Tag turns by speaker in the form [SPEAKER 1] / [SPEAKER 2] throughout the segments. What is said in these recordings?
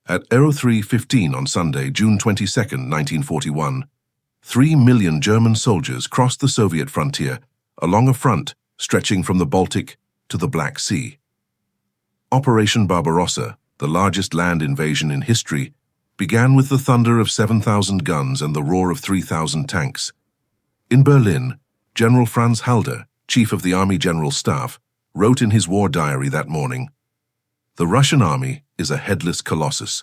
[SPEAKER 1] At 03:15 on Sunday, June 22, 1941, 3 million German soldiers crossed the Soviet frontier along a front stretching from the Baltic to the Black Sea. Operation Barbarossa, the largest land invasion in history, began with the thunder of 7,000 guns and the roar of 3,000 tanks. In Berlin, General Franz Halder, chief of the Army General Staff, wrote in his war diary that morning, "The Russian army is a headless colossus.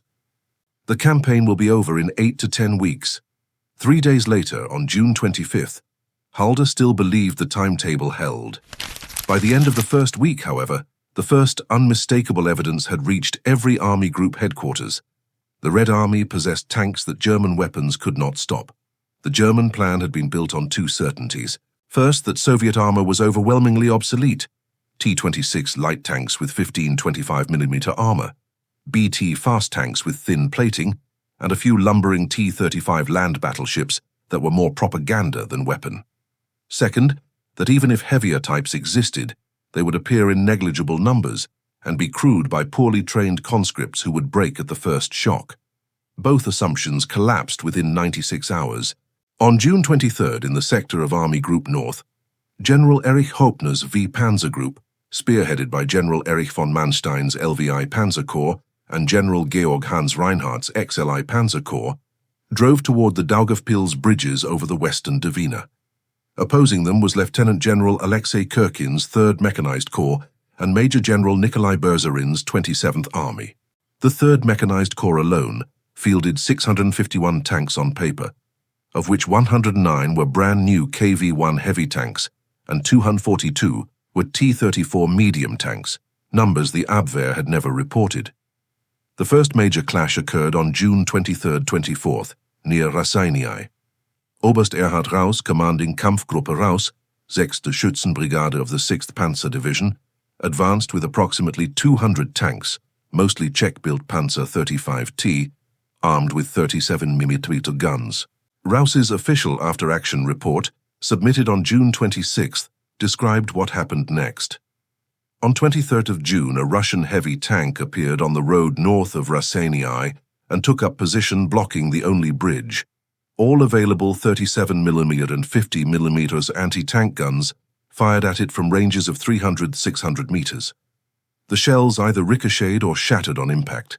[SPEAKER 1] The campaign will be over in 8 to 10 weeks. 3 days later, on June 25th, Halder still believed the timetable held. By the end of the first week, however, the first unmistakable evidence had reached every army group headquarters. The Red Army possessed tanks that German weapons could not stop. The German plan had been built on two certainties. First, that Soviet armor was overwhelmingly obsolete. T-26 light tanks with 15 25mm armor, BT fast tanks with thin plating, and a few lumbering T-35 land battleships that were more propaganda than weapon. Second, that even if heavier types existed, they would appear in negligible numbers and be crewed by poorly trained conscripts who would break at the first shock. Both assumptions collapsed within 96 hours. On June 23rd, in the sector of Army Group North, General Erich Hauptner's V Panzer Group, spearheaded by General Erich von Manstein's LVI Panzer Corps and General Georg Hans Reinhardt's XLI Panzer Corps, drove toward the Daugavpils bridges over the western Dvina. Opposing them was Lieutenant General Alexei Kirkin's 3rd Mechanized Corps and Major General Nikolai Berzarin's 27th Army. The 3rd Mechanized Corps alone fielded 651 tanks on paper, of which 109 were brand new KV-1 heavy tanks and 242 were T-34 medium tanks, numbers the Abwehr had never reported. The first major clash occurred on June 23-24 near Raseiniai. Oberst Erhard Raus, commanding Kampfgruppe Raus, 6th Schützenbrigade of the 6th Panzer Division, advanced with approximately 200 tanks, mostly Czech-built Panzer 35T, armed with 37mm guns. Raus's official after-action report, submitted on June 26th, described what happened next. On 23rd of June, a Russian heavy tank appeared on the road north of Raseiniai and took up position blocking the only bridge. All available 37mm and 50mm anti-tank guns fired at it from ranges of 300-600 meters. The shells either ricocheted or shattered on impact.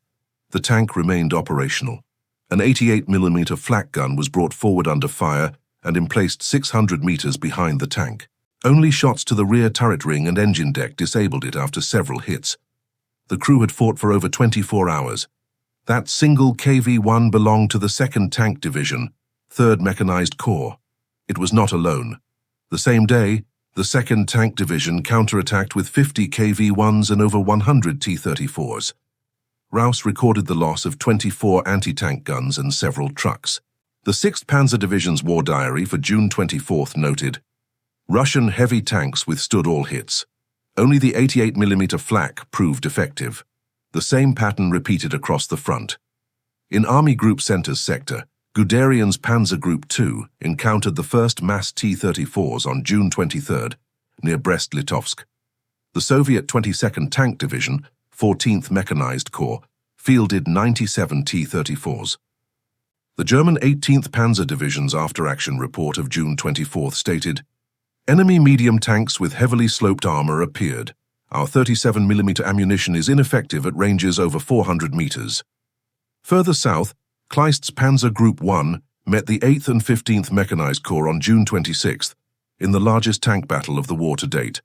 [SPEAKER 1] The tank remained operational. An 88mm flak gun was brought forward under fire and emplaced 600 meters behind the tank. Only shots to the rear turret ring and engine deck disabled it after several hits. The crew had fought for over 24 hours. That single KV-1 belonged to the 2nd Tank Division, 3rd Mechanized Corps. It was not alone. The same day, the 2nd Tank Division counterattacked with 50 KV-1s and over 100 T-34s. Raus recorded the loss of 24 anti-tank guns and several trucks. The 6th Panzer Division's war diary for June 24th noted, "Russian heavy tanks withstood all hits. Only the 88mm flak proved effective. The same pattern repeated across the front. In Army Group Center's sector, Guderian's Panzer Group 2 encountered the first mass T-34s on June 23rd, near Brest-Litovsk. The Soviet 22nd Tank Division, 14th Mechanized Corps, fielded 97 T-34s. The German 18th Panzer Division's after-action report of June 24th stated, "Enemy medium tanks with heavily sloped armor appeared. Our 37mm ammunition is ineffective at ranges over 400 meters." Further south, Kleist's Panzer Group 1 met the 8th and 15th Mechanized Corps on June 26th in the largest tank battle of the war to date,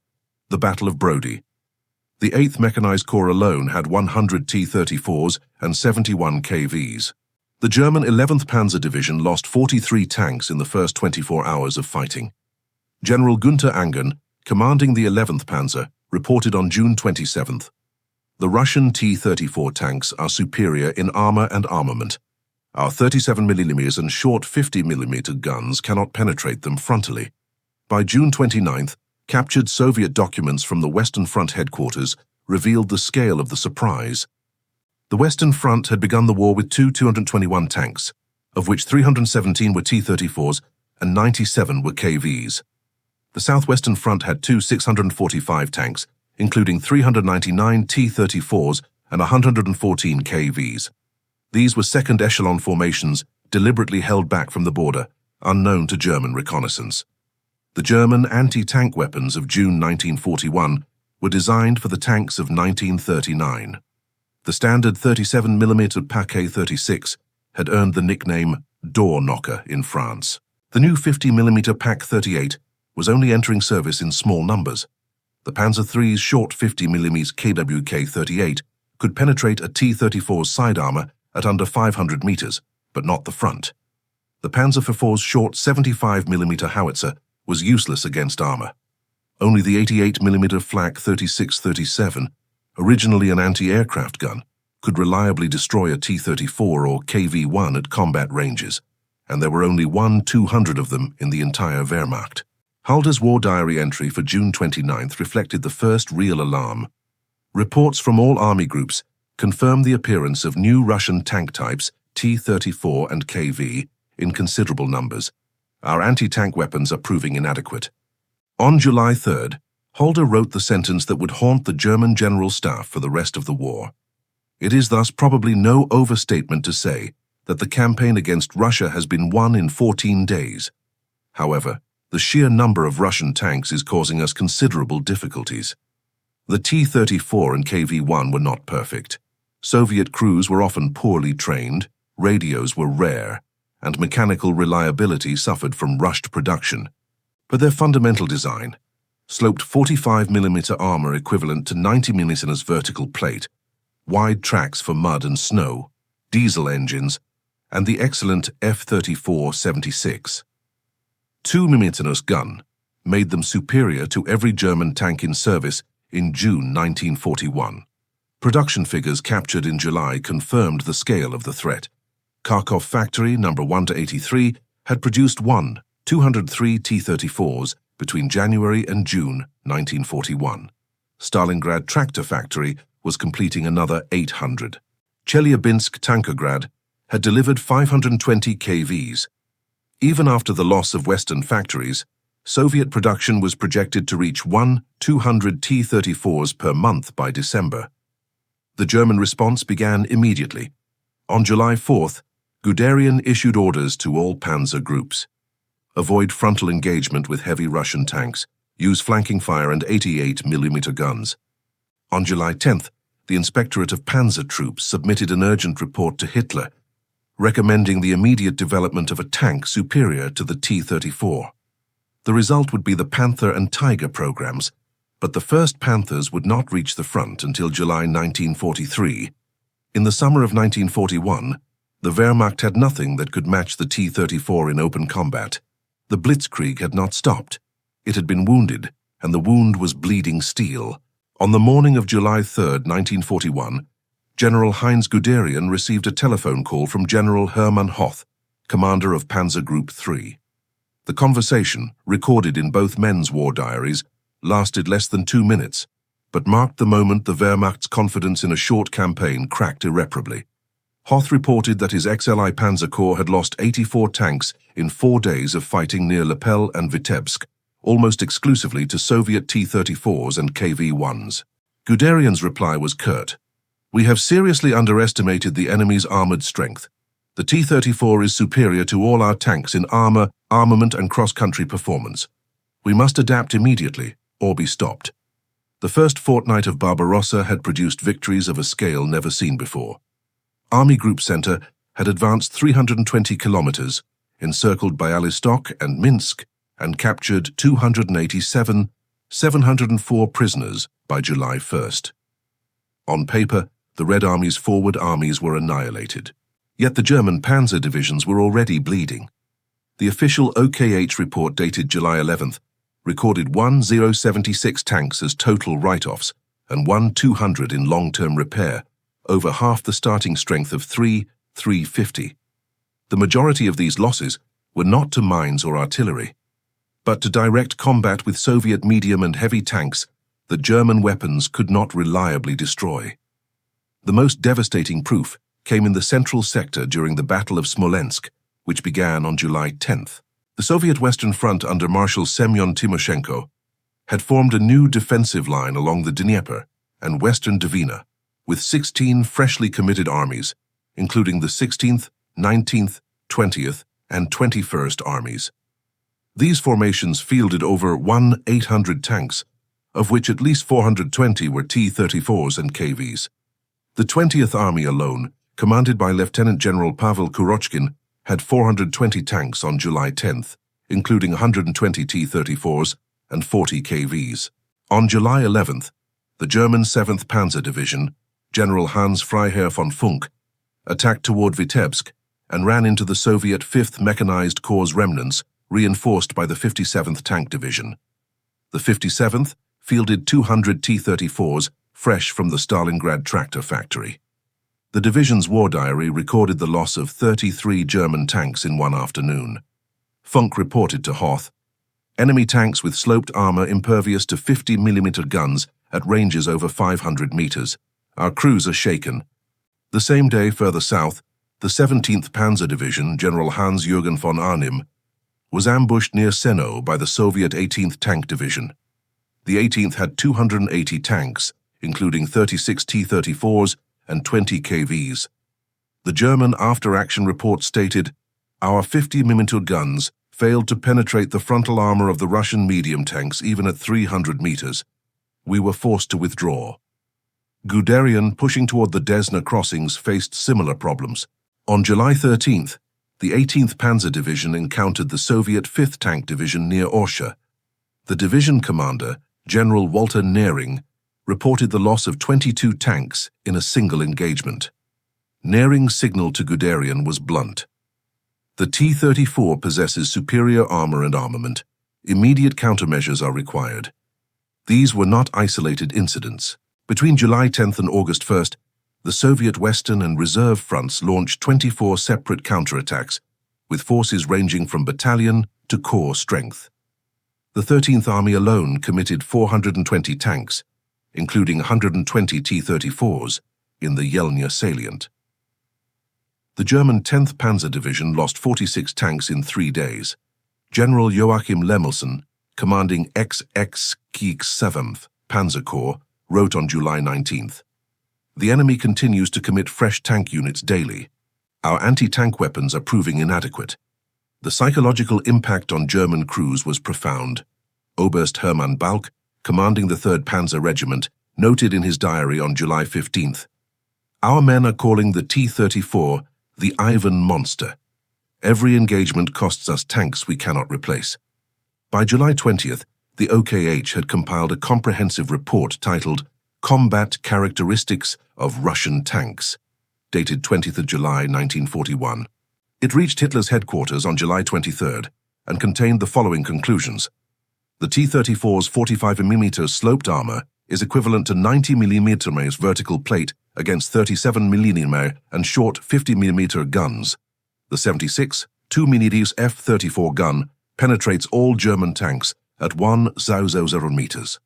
[SPEAKER 1] the Battle of Brody. The 8th Mechanized Corps alone had 100 T-34s and 71 KVs. The German 11th Panzer Division lost 43 tanks in the first 24 hours of fighting. General Günther Angern, commanding the 11th Panzer, reported on June 27th, "The Russian T-34 tanks are superior in armor and armament. Our 37mm and short 50mm guns cannot penetrate them frontally." By June 29th, captured Soviet documents from the Western Front headquarters revealed the scale of the surprise. The Western Front had begun the war with 221 tanks, of which 317 were T-34s and 97 were KVs. The Southwestern Front had 645 tanks, including 399 T-34s and 114 KVs. These were second-echelon formations deliberately held back from the border, unknown to German reconnaissance. The German anti-tank weapons of June 1941 were designed for the tanks of 1939. The standard 37mm Paquet 36 had earned the nickname Door Knocker in France. The new 50mm Pak 38 was only entering service in small numbers. The Panzer III's short 50mm KWK 38 could penetrate a T-34's side armor at under 500 meters, but not the front. The Panzer IV's short 75mm howitzer was useless against armor. Only the 88mm Flak 36-37, originally an anti-aircraft gun, could reliably destroy a T-34 or KV-1 at combat ranges, and there were only 1/200 of them in the entire Wehrmacht. Halder's war diary entry for June 29th reflected the first real alarm. Reports from all army groups confirmed the appearance of new Russian tank types, T-34 and KV, in considerable numbers. Our anti-tank weapons are proving inadequate. On July 3rd, Halder wrote the sentence that would haunt the German General Staff for the rest of the war. It is thus probably no overstatement to say that the campaign against Russia has been won in 14 days. However, the sheer number of Russian tanks is causing us considerable difficulties. The T-34 and KV-1 were not perfect. Soviet crews were often poorly trained, radios were rare, and mechanical reliability suffered from rushed production. But their fundamental design, sloped 45mm armor equivalent to 90mm vertical plate, wide tracks for mud and snow, diesel engines, and the excellent F-34-76. 2mm gun made them superior to every German tank in service in June 1941. Production figures captured in July confirmed the scale of the threat. Kharkov Factory, number 1-83, had produced 203 T-34s between January and June 1941. Stalingrad Tractor Factory was completing another 800. Chelyabinsk Tankergrad had delivered 520 KVs. Even after the loss of Western factories, Soviet production was projected to reach 200 T-34s per month by December. The German response began immediately. On July 4th, Guderian issued orders to all panzer groups. Avoid frontal engagement with heavy Russian tanks. Use flanking fire and 88mm guns. On July 10th, the Inspectorate of Panzer Troops submitted an urgent report to Hitler, recommending the immediate development of a tank superior to the T-34. The result would be the Panther and Tiger programs, but the first Panthers would not reach the front until July 1943. In the summer of 1941, the Wehrmacht had nothing that could match the T-34 in open combat. The Blitzkrieg had not stopped. It had been wounded, and the wound was bleeding steel. On the morning of July 3, 1941, General Heinz Guderian received a telephone call from General Hermann Hoth, commander of Panzer Group 3. The conversation, recorded in both men's war diaries, lasted less than 2 minutes, but marked the moment the Wehrmacht's confidence in a short campaign cracked irreparably. Hoth reported that his XLI Panzer Corps had lost 84 tanks in 4 days of fighting near Lapel and Vitebsk, almost exclusively to Soviet T-34s and KV-1s. Guderian's reply was curt. We have seriously underestimated the enemy's armored strength. The T-34 is superior to all our tanks in armor, armament, and cross-country performance. We must adapt immediately, or be stopped. The first fortnight of Barbarossa had produced victories of a scale never seen before. Army Group Center had advanced 320 kilometers, encircled Bialystok and Minsk, and captured 287, 704 prisoners by July 1st. On paper, the Red Army's forward armies were annihilated. Yet the German panzer divisions were already bleeding. The official OKH report dated July 11th recorded 1076 tanks as total write-offs and 200 in long-term repair, over half the starting strength of 350. The majority of these losses were not to mines or artillery, but to direct combat with Soviet medium and heavy tanks that German weapons could not reliably destroy. The most devastating proof came in the central sector during the Battle of Smolensk, which began on July 10th. The Soviet Western Front under Marshal Semyon Timoshenko had formed a new defensive line along the Dnieper and western Dvina, with 16 freshly committed armies, including the 16th, 19th, 20th, and 21st Armies. These formations fielded over 1,800 tanks, of which at least 420 were T-34s and KVs. The 20th Army alone, commanded by Lieutenant General Pavel Kurochkin, had 420 tanks on July 10th, including 120 T-34s and 40 KVs. On July 11th, the German 7th Panzer Division, General Hans Freiherr von Funk, attacked toward Vitebsk and ran into the Soviet 5th Mechanized Corps remnants, reinforced by the 57th Tank Division. The 57th fielded 200 T-34s fresh from the Stalingrad tractor factory. The division's war diary recorded the loss of 33 German tanks in one afternoon. Funk reported to Hoth, "Enemy tanks with sloped armor impervious to 50mm guns at ranges over 500 meters. Our crews are shaken." The same day, further south, the 17th Panzer Division, General Hans-Jürgen von Arnim, was ambushed near Seno by the Soviet 18th Tank Division. The 18th had 280 tanks, including 36 T-34s and 20 KVs. The German after-action report stated, "Our 50mm guns failed to penetrate the frontal armor of the Russian medium tanks even at 300 meters. We were forced to withdraw." Guderian, pushing toward the Desna crossings, faced similar problems. On July 13th, the 18th Panzer Division encountered the Soviet 5th Tank Division near Orsha. The division commander, General Walter Nering, reported the loss of 22 tanks in a single engagement. Nering's signal to Guderian was blunt. "The T-34 possesses superior armor and armament. Immediate countermeasures are required." These were not isolated incidents. Between July 10th and August 1st, the Soviet Western and Reserve fronts launched 24 separate counterattacks, with forces ranging from battalion to corps strength. The 13th Army alone committed 420 tanks, including 120 T-34s, in the Yelnya salient. The German 10th Panzer Division lost 46 tanks in 3 days. General Joachim Lemelsen, commanding XX 7th Panzer Corps, wrote on July 19th, "The enemy continues to commit fresh tank units daily. Our anti-tank weapons are proving inadequate. The psychological impact on German crews was profound." Oberst Hermann Balk, commanding the 3rd Panzer Regiment, noted in his diary on July 15th, "Our men are calling the T-34 the Ivan Monster. Every engagement costs us tanks we cannot replace." By July 20th, the OKH had compiled a comprehensive report titled "Combat Characteristics of Russian Tanks," dated 20th of July 1941. It reached Hitler's headquarters on July 23rd and contained the following conclusions. The T-34's 45mm sloped armor is equivalent to 90mm vertical plate against 37mm and short 50mm guns. The 76 2mm F-34 gun penetrates all German tanks at 1,000 meters.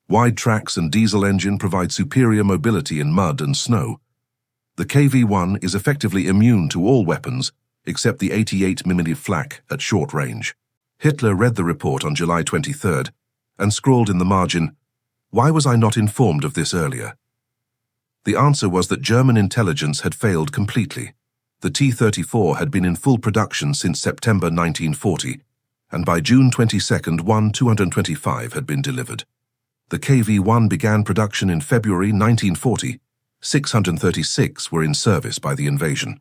[SPEAKER 1] Wide tracks and diesel engine provide superior mobility in mud and snow. The KV-1 is effectively immune to all weapons except the 88mm flak at short range. Hitler read the report on July 23rd and scrawled in the margin, "Why was I not informed of this earlier?" The answer was that German intelligence had failed completely. The T-34 had been in full production since September 1940, and by June 22nd, 225 had been delivered. The KV-1 began production in February 1940. 636 were in service by the invasion.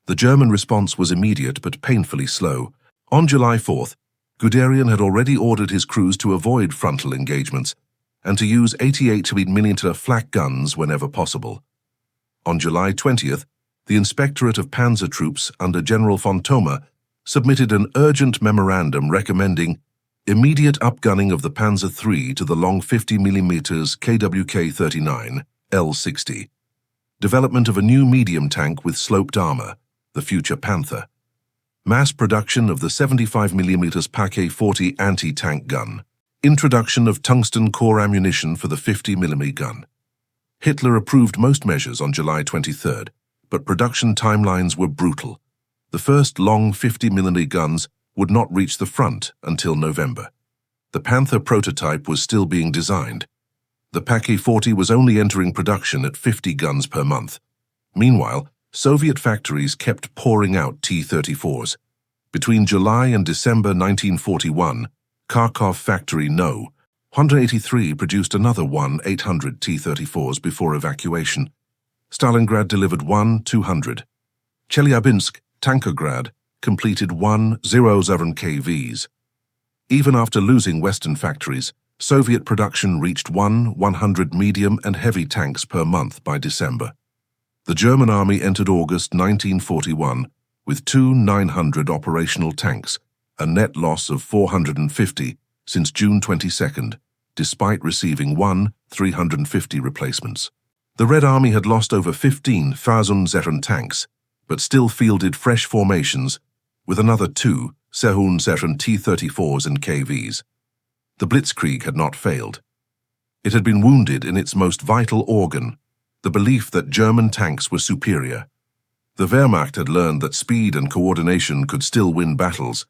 [SPEAKER 1] The German response was immediate but painfully slow. On July 4th, Guderian had already ordered his crews to avoid frontal engagements and to use 88mm flak guns whenever possible. On July 20th, the Inspectorate of Panzer Troops under General von Thoma submitted an urgent memorandum recommending immediate upgunning of the Panzer III to the long 50mm KWK-39 L-60, development of a new medium tank with sloped armor, the future Panther, mass production of the 75mm Pak-40 anti-tank gun, introduction of tungsten core ammunition for the 50mm gun. Hitler approved most measures on July 23rd, but production timelines were brutal. The first long 50mm guns would not reach the front until November. The Panther prototype was still being designed. The Pak-40 was only entering production at 50 guns per month. Meanwhile, Soviet factories kept pouring out T-34s. Between July and December 1941, Kharkov Factory No. 183 produced another 800 T-34s before evacuation. Stalingrad delivered 200. Chelyabinsk, Tankergrad, completed 100 KVs. Even after losing Western factories, Soviet production reached 100 medium and heavy tanks per month by December. The German army entered August 1941 with 900 operational tanks, a net loss of 450 since June 22nd, despite receiving 350 replacements. The Red Army had lost over 15,000 Zeran tanks, but still fielded fresh formations with another 2 Zeran T-34s and KVs. The Blitzkrieg had not failed. It had been wounded in its most vital organ, the belief that German tanks were superior. The Wehrmacht had learned that speed and coordination could still win battles,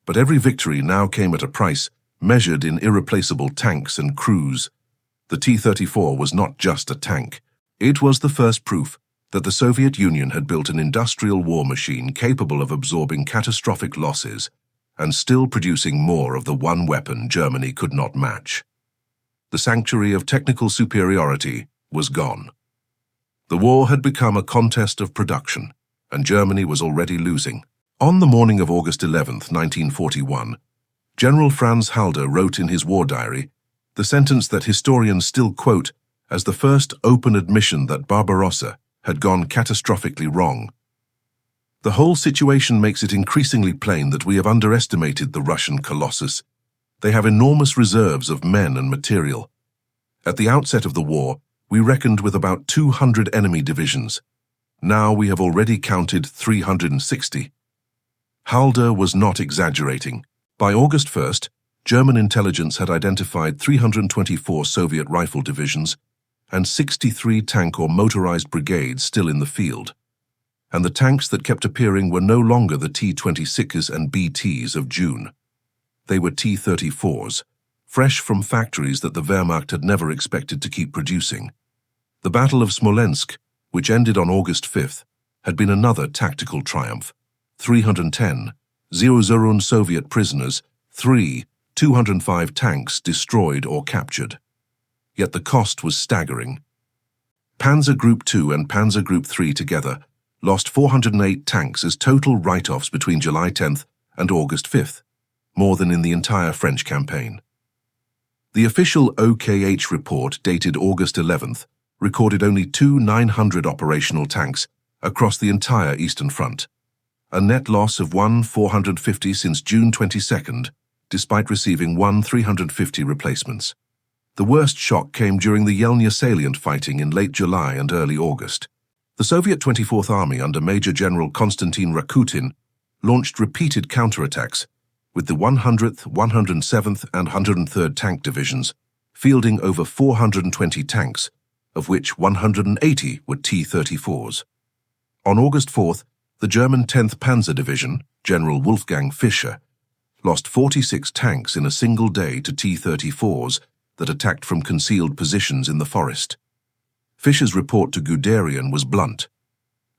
[SPEAKER 1] but every victory now came at a price measured in irreplaceable tanks and crews. The T-34 was not just a tank. It was the first proof that the Soviet Union had built an industrial war machine capable of absorbing catastrophic losses and still producing more of the one weapon Germany could not match. The sanctuary of technical superiority was gone. The war had become a contest of production, and Germany was already losing. On the morning of August 11, 1941, General Franz Halder wrote in his war diary the sentence that historians still quote as the first open admission that Barbarossa had gone catastrophically wrong. The whole situation makes it increasingly plain that we have underestimated the Russian colossus. They have enormous reserves of men and material. At the outset of the war, we reckoned with about 200 enemy divisions. Now we have already counted 360. Halder was not exaggerating. By August 1st, German intelligence had identified 324 Soviet rifle divisions and 63 tank or motorized brigades still in the field. And the tanks that kept appearing were no longer the T-26s and BTs of June. They were T-34s, fresh from factories that the Wehrmacht had never expected to keep producing. The Battle of Smolensk, which ended on August 5th, had been another tactical triumph. 310 Zerun Soviet prisoners, 205 tanks destroyed or captured. Yet the cost was staggering. Panzer Group 2 and Panzer Group 3 together lost 408 tanks as total write-offs between July 10th and August 5th, more than in the entire French campaign. The official OKH report dated August 11th recorded only 900 operational tanks across the entire Eastern Front, a net loss of 450 since June 22nd, despite receiving 350 replacements. The worst shock came during the Yelnya salient fighting in late July and early August. The Soviet 24th Army under Major General Konstantin Rakutin launched repeated counterattacks, with the 100th, 107th and 103rd Tank Divisions fielding over 420 tanks, of which 180 were T-34s. On August 4th, the German 10th Panzer Division, General Wolfgang Fischer, lost 46 tanks in a single day to T-34s that attacked from concealed positions in the forest. Fischer's report to Guderian was blunt.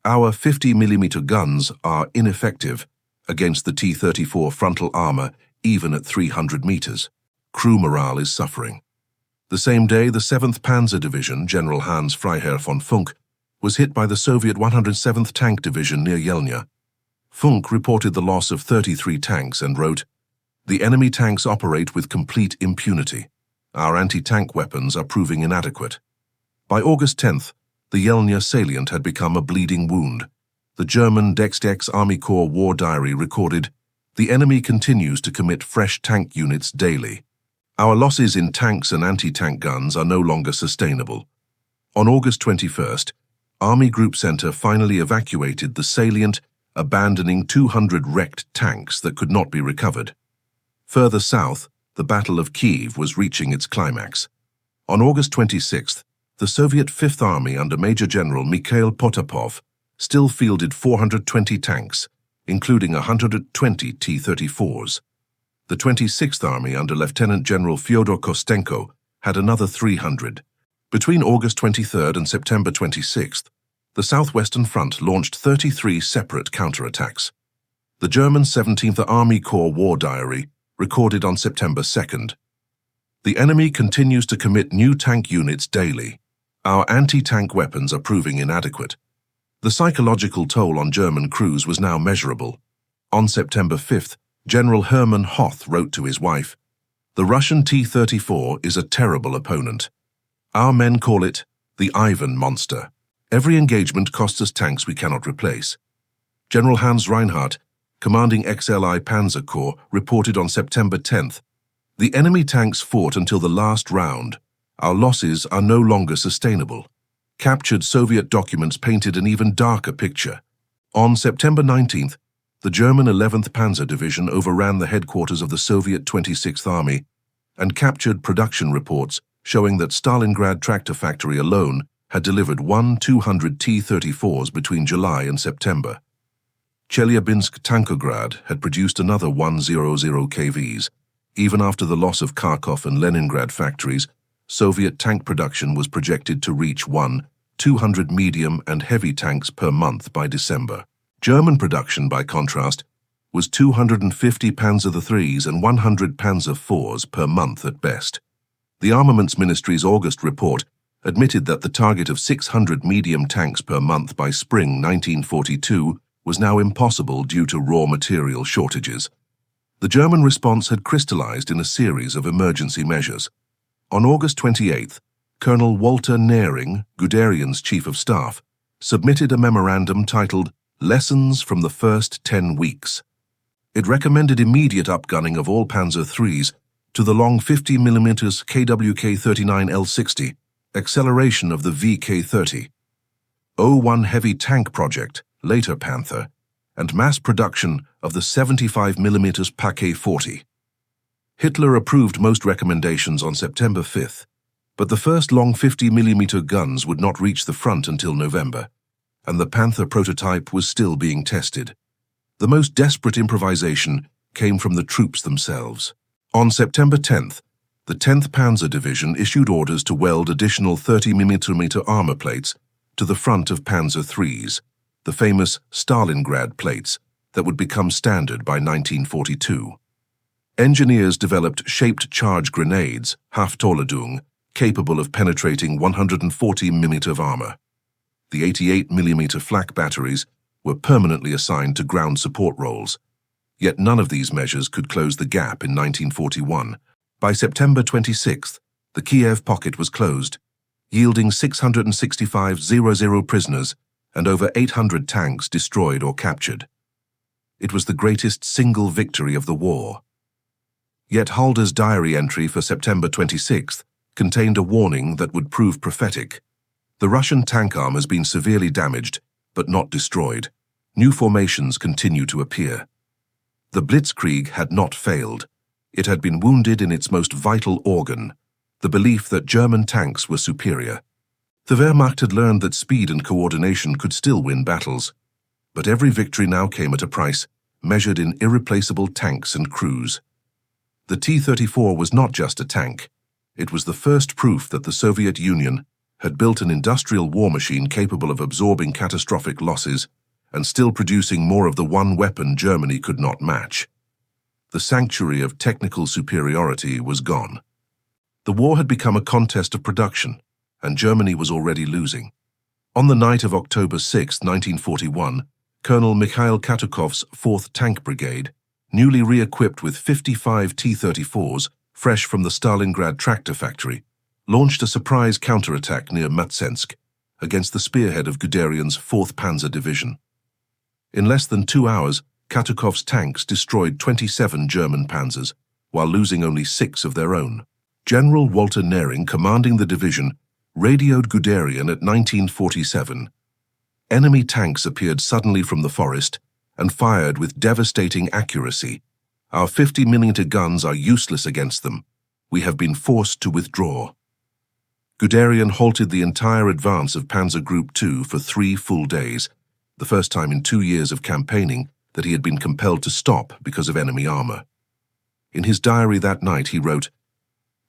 [SPEAKER 1] Our 50mm guns are ineffective against the T-34 frontal armor even at 300 meters. Crew morale is suffering. The same day, the 7th Panzer Division, General Hans Freiherr von Funk, was hit by the Soviet 107th Tank Division near Yelnya. Funk reported the loss of 33 tanks and wrote, "The enemy tanks operate with complete impunity. Our anti-tank weapons are proving inadequate." By August 10th, the Yelnya salient had become a bleeding wound. The German Dex Army Corps War Diary recorded, "The enemy continues to commit fresh tank units daily. Our losses in tanks and anti-tank guns are no longer sustainable." On August 21st, Army Group Center finally evacuated the salient, abandoning 200 wrecked tanks that could not be recovered. Further south, the Battle of Kiev was reaching its climax. On August 26th, the Soviet Fifth Army under Major General Mikhail Potapov still fielded 420 tanks, including 120 T-34s. The 26th Army under Lieutenant General Fyodor Kostenko had another 300. Between August 23rd and September 26th, the Southwestern Front launched 33 separate counterattacks. The German 17th Army Corps War Diary recorded on September 2nd. The enemy continues to commit new tank units daily. Our anti-tank weapons are proving inadequate. The psychological toll on German crews was now measurable. On September 5th, General Hermann Hoth wrote to his wife, "The Russian T-34 is a terrible opponent. Our men call it the Ivan monster. Every engagement costs us tanks we cannot replace." General Hans Reinhardt, commanding XLI Panzer Corps, reported on September 10th, "The enemy tanks fought until the last round. Our losses are no longer sustainable." Captured Soviet documents painted an even darker picture. On September 19th, the German 11th Panzer Division overran the headquarters of the Soviet 26th Army and captured production reports showing that Stalingrad Tractor Factory alone had delivered 200 T-34s between July and September. Chelyabinsk-Tankograd had produced another 100 KVs. Even after the loss of Kharkov and Leningrad factories, Soviet tank production was projected to reach 200 medium and heavy tanks per month by December. German production, by contrast, was 250 Panzer IIIs and 100 Panzer IVs per month at best. The Armaments Ministry's August report admitted that the target of 600 medium tanks per month by spring 1942 was now impossible due to raw material shortages. The German response had crystallized in a series of emergency measures. On August 28th, Colonel Walter Nering, Guderian's chief of staff, submitted a memorandum titled Lessons from the First 10 Weeks. It recommended immediate upgunning of all Panzer IIIs to the long 50mm KWK-39L60, acceleration of the VK-30, O-1 heavy tank project, later Panther, and mass production of the 75mm Paquet-40. Hitler approved most recommendations on September 5th, but the first long 50mm guns would not reach the front until November, and the Panther prototype was still being tested. The most desperate improvisation came from the troops themselves. On September 10th, the 10th Panzer Division issued orders to weld additional 30mm armor plates to the front of Panzer IIIs, the famous Stalingrad plates that would become standard by 1942. Engineers developed shaped charge grenades, Haftolladung, capable of penetrating 140mm of armor. The 88mm flak batteries were permanently assigned to ground support roles. Yet none of these measures could close the gap in 1941. By September 26th, the Kiev pocket was closed, yielding 665 prisoners and over 800 tanks destroyed or captured. It was the greatest single victory of the war. Yet Halder's diary entry for September 26th contained a warning that would prove prophetic. The Russian tank arm has been severely damaged, but not destroyed. New formations continue to appear. The Blitzkrieg had not failed. It had been wounded in its most vital organ, the belief that German tanks were superior. The Wehrmacht had learned that speed and coordination could still win battles, but every victory now came at a price, measured in irreplaceable tanks and crews. The T-34 was not just a tank. It was the first proof that the Soviet Union had built an industrial war machine capable of absorbing catastrophic losses and still producing more of the one weapon Germany could not match. The sanctuary of technical superiority was gone. The war had become a contest of production, and Germany was already losing. On the night of October 6, 1941, Colonel Mikhail Katukov's 4th Tank Brigade, newly re-equipped with 55 T-34s, fresh from the Stalingrad Tractor Factory, launched a surprise counterattack near Matsensk against the spearhead of Guderian's 4th Panzer Division. In less than 2 hours, Katukov's tanks destroyed 27 German panzers, while losing only 6 of their own. General Walter Nering, commanding the division, radioed Guderian at 1947. Enemy tanks appeared suddenly from the forest and fired with devastating accuracy. Our 50mm guns are useless against them. We have been forced to withdraw. Guderian halted the entire advance of Panzer Group II for 3 full days, the first time in 2 years of campaigning that he had been compelled to stop because of enemy armor. In his diary that night he wrote,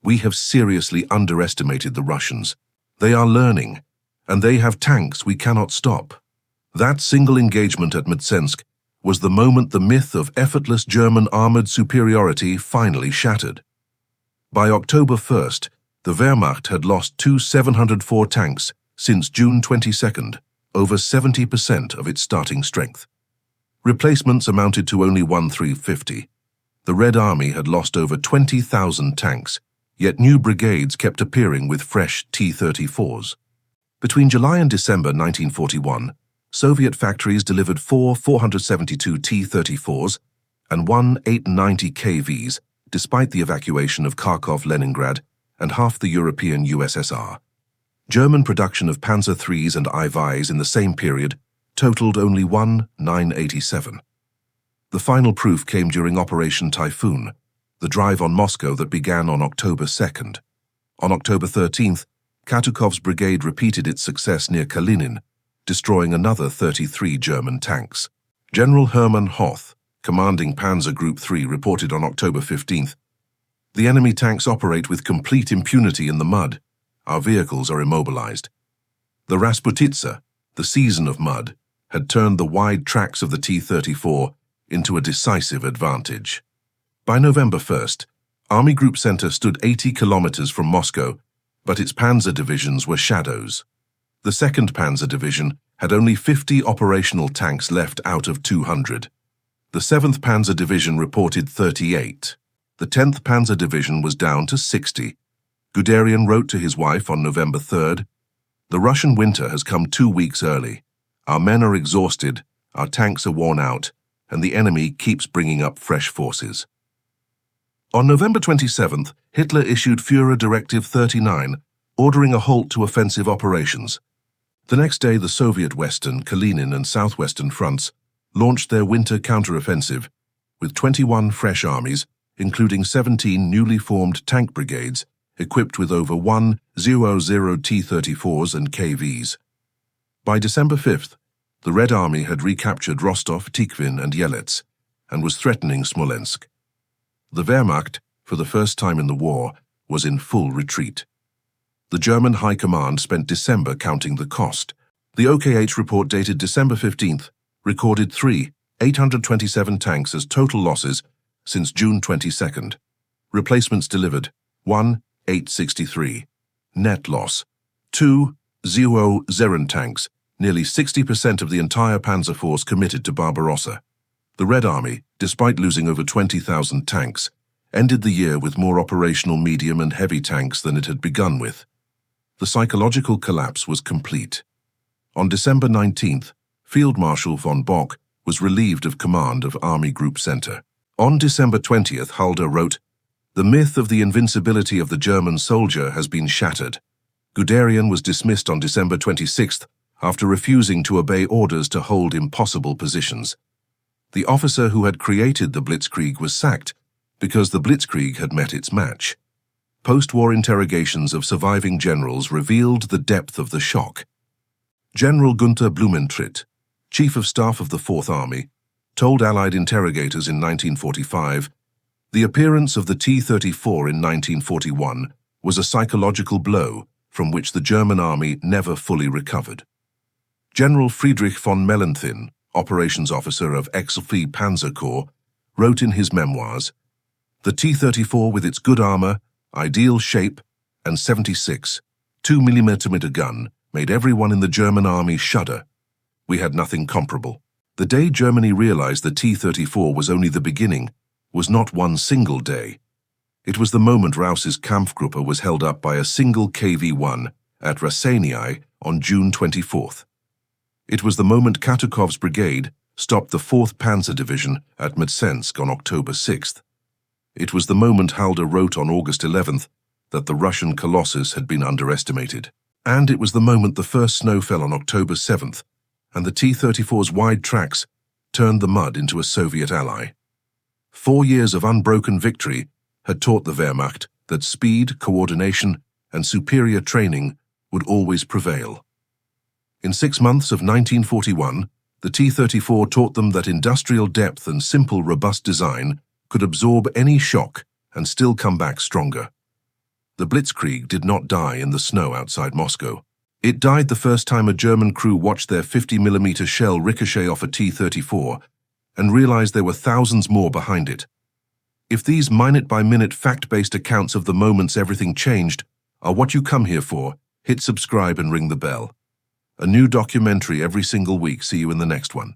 [SPEAKER 1] "We have seriously underestimated the Russians. They are learning, and they have tanks we cannot stop. That single engagement at Mtsensk was the moment the myth of effortless German armored superiority finally shattered. By October 1st, the Wehrmacht had lost two 704 tanks since June 22nd, over 70% of its starting strength. Replacements amounted to only 1,350. The Red Army had lost over 20,000 tanks, yet new brigades kept appearing with fresh T-34s. Between July and December 1941, Soviet factories delivered four 472 T-34s and one 890 KVs, despite the evacuation of Kharkov, Leningrad, and half the European USSR. German production of Panzer IIIs and IVs in the same period totaled only one 987. The final proof came during Operation Typhoon, the drive on Moscow that began on October 2nd. On October 13th, Katukov's brigade repeated its success near Kalinin, destroying another 33 German tanks. General Hermann Hoth, commanding Panzer Group 3, reported on October 15th, "The enemy tanks operate with complete impunity in the mud. Our vehicles are immobilized." The Rasputitsa, the season of mud, had turned the wide tracks of the T-34 into a decisive advantage. By November 1st, Army Group Center stood 80 kilometers from Moscow, but its panzer divisions were shadows. The 2nd Panzer Division had only 50 operational tanks left out of 200. The 7th Panzer Division reported 38. The 10th Panzer Division was down to 60. Guderian wrote to his wife on November 3rd, "The Russian winter has come 2 weeks early. Our men are exhausted, our tanks are worn out, and the enemy keeps bringing up fresh forces." On November 27th, Hitler issued Führer Directive 39, ordering a halt to offensive operations. The next day, the Soviet Western, Kalinin, and Southwestern fronts launched their winter counteroffensive, with 21 fresh armies, including 17 newly formed tank brigades, equipped with over 100 T-34s and KVs. By December 5th, the Red Army had recaptured Rostov, Tikhvin, and Yelets, and was threatening Smolensk. The Wehrmacht, for the first time in the war, was in full retreat. The German High Command spent December counting the cost. The OKH report dated December 15th recorded 827 tanks as total losses since June 22nd. Replacements delivered, 863. Net loss, 0 tanks, nearly 60% of the entire panzer force committed to Barbarossa. The Red Army, despite losing over 20,000 tanks, ended the year with more operational medium and heavy tanks than it had begun with. The psychological collapse was complete. On December 19th, Field Marshal von Bock was relieved of command of Army Group Center. On December 20th, Halder wrote, "The myth of the invincibility of the German soldier has been shattered." Guderian was dismissed on December 26th after refusing to obey orders to hold impossible positions. The officer who had created the Blitzkrieg was sacked because the Blitzkrieg had met its match. Post-war interrogations of surviving generals revealed the depth of the shock. General Gunther Blumentritt, Chief of Staff of the Fourth Army, told Allied interrogators in 1945, "The appearance of the T-34 in 1941 was a psychological blow from which the German army never fully recovered." General Friedrich von Mellenthin, operations officer of Exelfi Panzer Corps, wrote in his memoirs, "The T-34 with its good armor, ideal shape, and 76 2mm gun made everyone in the German army shudder. We had nothing comparable." The day Germany realized the T-34 was only the beginning was not one single day. It was the moment Raus's Kampfgruppe was held up by a single KV-1 at Rasenii on June 24th. It was the moment Katukov's brigade stopped the 4th Panzer Division at Mtsensk on October 6th. It was the moment Halder wrote on August 11th that the Russian colossus had been underestimated. And it was the moment the first snow fell on October 7th, and the T-34's wide tracks turned the mud into a Soviet ally. 4 years of unbroken victory had taught the Wehrmacht that speed, coordination, and superior training would always prevail. In 6 months of 1941, the T-34 taught them that industrial depth and simple, robust design could absorb any shock and still come back stronger. The Blitzkrieg did not die in the snow outside Moscow. It died the first time a German crew watched their 50mm shell ricochet off a T-34 and realized there were thousands more behind it. If these minute-by-minute fact-based accounts of the moments everything changed are what you come here for, hit subscribe and ring the bell. A new documentary every single week. See you in the next one.